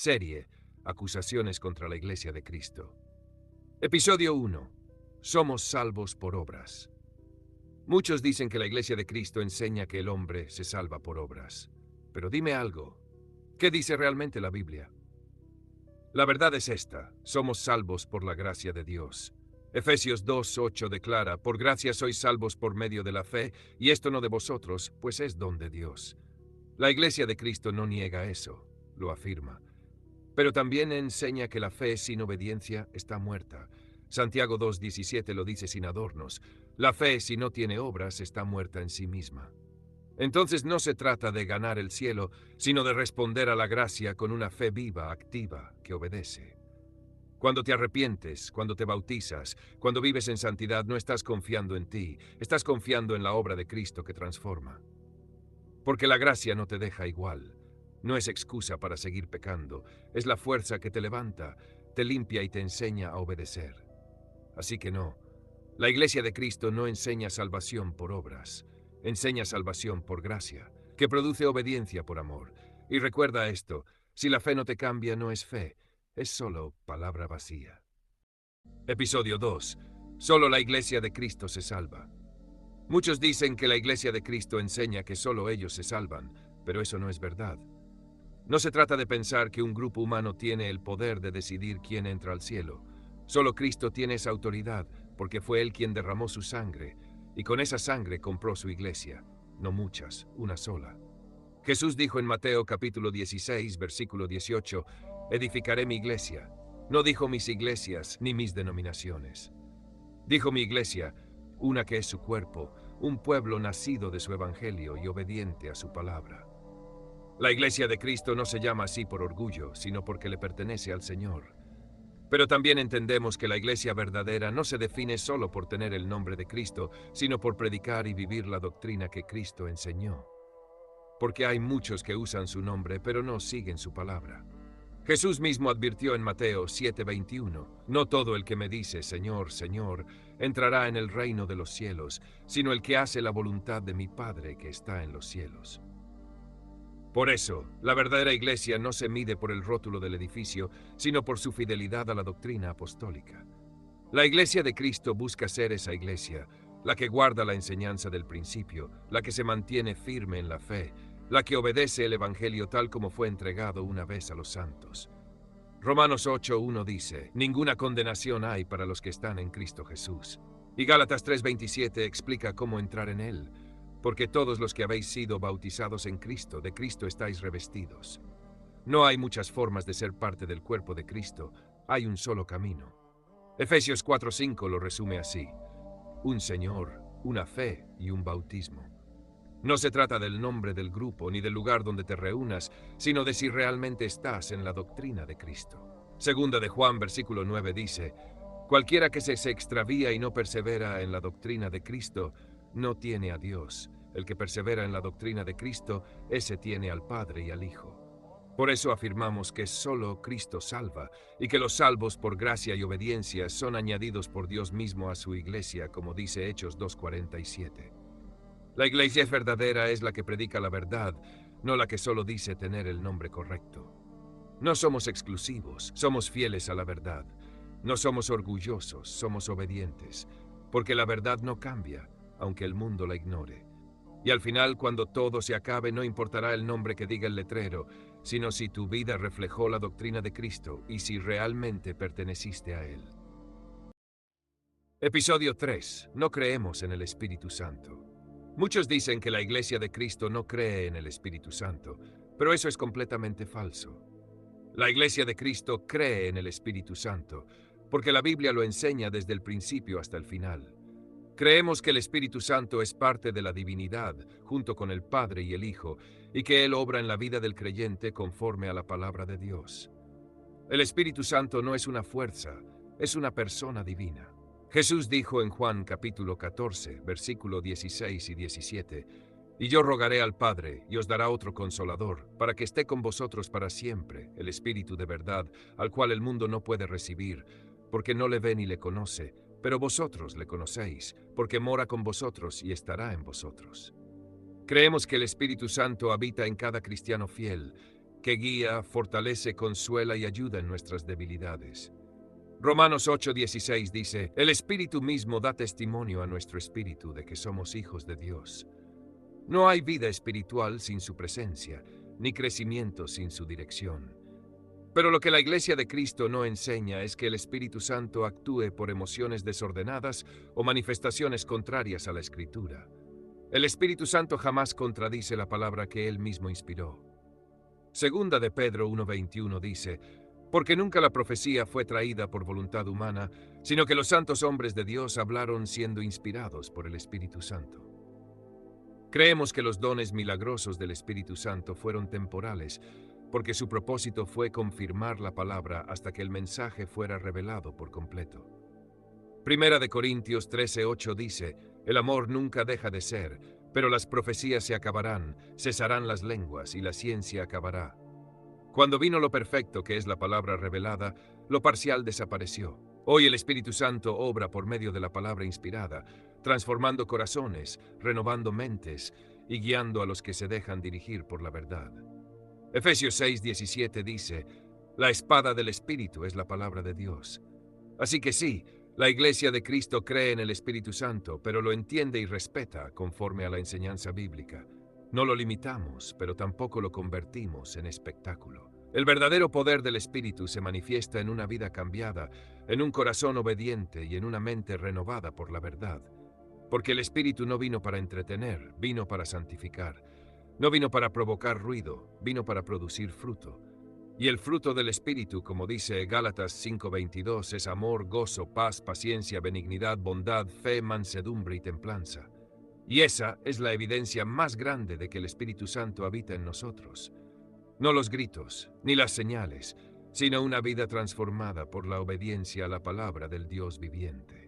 Serie: Acusaciones contra la Iglesia de Cristo. Episodio 1. Somos salvos por obras. Muchos dicen que la Iglesia de Cristo enseña que el hombre se salva por obras. Pero dime algo. ¿Qué dice realmente la Biblia? La verdad es esta: somos salvos por la gracia de Dios. Efesios 2:8 declara: por gracia sois salvos por medio de la fe, y esto no de vosotros, pues es don de Dios. La Iglesia de Cristo no niega eso, lo afirma. Pero también enseña que la fe sin obediencia está muerta. Santiago 2:17 lo dice sin adornos: la fe, si no tiene obras, está muerta en sí misma. Entonces no se trata de ganar el cielo, sino de responder a la gracia con una fe viva, activa, que obedece. Cuando te arrepientes, cuando te bautizas, cuando vives en santidad, no estás confiando en ti, estás confiando en la obra de Cristo que transforma. Porque la gracia no te deja igual. No es excusa para seguir pecando, es la fuerza que te levanta, te limpia y te enseña a obedecer. Así que no, la Iglesia de Cristo no enseña salvación por obras, enseña salvación por gracia, que produce obediencia por amor. Y recuerda esto: si la fe no te cambia, no es fe, es solo palabra vacía. Episodio 2. Solo la Iglesia de Cristo se salva. Muchos dicen que la Iglesia de Cristo enseña que solo ellos se salvan, pero eso no es verdad. No se trata de pensar que un grupo humano tiene el poder de decidir quién entra al cielo. Solo Cristo tiene esa autoridad, porque fue Él quien derramó su sangre, y con esa sangre compró su iglesia. No muchas, una sola. Jesús dijo en Mateo capítulo 16, versículo 18, edificaré mi iglesia. No dijo mis iglesias ni mis denominaciones. Dijo mi iglesia, una que es su cuerpo, un pueblo nacido de su evangelio y obediente a su palabra. La Iglesia de Cristo no se llama así por orgullo, sino porque le pertenece al Señor. Pero también entendemos que la Iglesia verdadera no se define solo por tener el nombre de Cristo, sino por predicar y vivir la doctrina que Cristo enseñó. Porque hay muchos que usan su nombre, pero no siguen su palabra. Jesús mismo advirtió en Mateo 7:21, no todo el que me dice, Señor, Señor, entrará en el reino de los cielos, sino el que hace la voluntad de mi Padre que está en los cielos. Por eso, la verdadera iglesia no se mide por el rótulo del edificio, sino por su fidelidad a la doctrina apostólica. La Iglesia de Cristo busca ser esa iglesia, la que guarda la enseñanza del principio, la que se mantiene firme en la fe, la que obedece el Evangelio tal como fue entregado una vez a los santos. Romanos 8:1 dice: ninguna condenación hay para los que están en Cristo Jesús. Y Gálatas 3:27 explica cómo entrar en Él. Porque todos los que habéis sido bautizados en Cristo, de Cristo estáis revestidos. No hay muchas formas de ser parte del cuerpo de Cristo, hay un solo camino. Efesios 4:5 lo resume así: un Señor, una fe y un bautismo. No se trata del nombre del grupo ni del lugar donde te reúnas, sino de si realmente estás en la doctrina de Cristo. Segunda de Juan, versículo 9 dice: cualquiera que se extravía y no persevera en la doctrina de Cristo, no tiene a Dios. El que persevera en la doctrina de Cristo, ese tiene al Padre y al Hijo. Por eso afirmamos que solo Cristo salva, y que los salvos por gracia y obediencia son añadidos por Dios mismo a su iglesia, como dice Hechos 2:47. La iglesia verdadera es la que predica la verdad, no la que solo dice tener el nombre correcto. No somos exclusivos, somos fieles a la verdad. No somos orgullosos, somos obedientes, porque la verdad no cambia, aunque el mundo la ignore. Y al final, cuando todo se acabe, no importará el nombre que diga el letrero, sino si tu vida reflejó la doctrina de Cristo y si realmente perteneciste a Él. Episodio 3. No creemos en el Espíritu Santo. Muchos dicen que la Iglesia de Cristo no cree en el Espíritu Santo, pero eso es completamente falso. La Iglesia de Cristo cree en el Espíritu Santo, porque la Biblia lo enseña desde el principio hasta el final. Creemos que el Espíritu Santo es parte de la divinidad, junto con el Padre y el Hijo, y que Él obra en la vida del creyente conforme a la palabra de Dios. El Espíritu Santo no es una fuerza, es una persona divina. Jesús dijo en Juan capítulo 14, versículo 16 y 17, y yo rogaré al Padre, y os dará otro Consolador, para que esté con vosotros para siempre, el Espíritu de verdad, al cual el mundo no puede recibir, porque no le ve ni le conoce, pero vosotros le conocéis, porque mora con vosotros y estará en vosotros. Creemos que el Espíritu Santo habita en cada cristiano fiel, que guía, fortalece, consuela y ayuda en nuestras debilidades. Romanos 8:16 dice, el Espíritu mismo da testimonio a nuestro espíritu de que somos hijos de Dios. No hay vida espiritual sin su presencia, ni crecimiento sin su dirección. Pero lo que la Iglesia de Cristo no enseña es que el Espíritu Santo actúe por emociones desordenadas o manifestaciones contrarias a la Escritura. El Espíritu Santo jamás contradice la palabra que Él mismo inspiró. Segunda de Pedro 1:21 dice, porque nunca la profecía fue traída por voluntad humana, sino que los santos hombres de Dios hablaron siendo inspirados por el Espíritu Santo. Creemos que los dones milagrosos del Espíritu Santo fueron temporales, porque su propósito fue confirmar la palabra hasta que el mensaje fuera revelado por completo. Primera de Corintios 13:8 dice, el amor nunca deja de ser, pero las profecías se acabarán, cesarán las lenguas y la ciencia acabará. Cuando vino lo perfecto, que es la palabra revelada, lo parcial desapareció. Hoy el Espíritu Santo obra por medio de la palabra inspirada, transformando corazones, renovando mentes y guiando a los que se dejan dirigir por la verdad. Efesios 6:17 dice, la espada del Espíritu es la palabra de Dios. Así que sí, la Iglesia de Cristo cree en el Espíritu Santo, pero lo entiende y respeta conforme a la enseñanza bíblica. No lo limitamos, pero tampoco lo convertimos en espectáculo. El verdadero poder del Espíritu se manifiesta en una vida cambiada, en un corazón obediente y en una mente renovada por la verdad. Porque el Espíritu no vino para entretener, vino para santificar. No vino para provocar ruido, vino para producir fruto. Y el fruto del Espíritu, como dice Gálatas 5:22, es amor, gozo, paz, paciencia, benignidad, bondad, fe, mansedumbre y templanza. Y esa es la evidencia más grande de que el Espíritu Santo habita en nosotros. No los gritos, ni las señales, sino una vida transformada por la obediencia a la palabra del Dios viviente.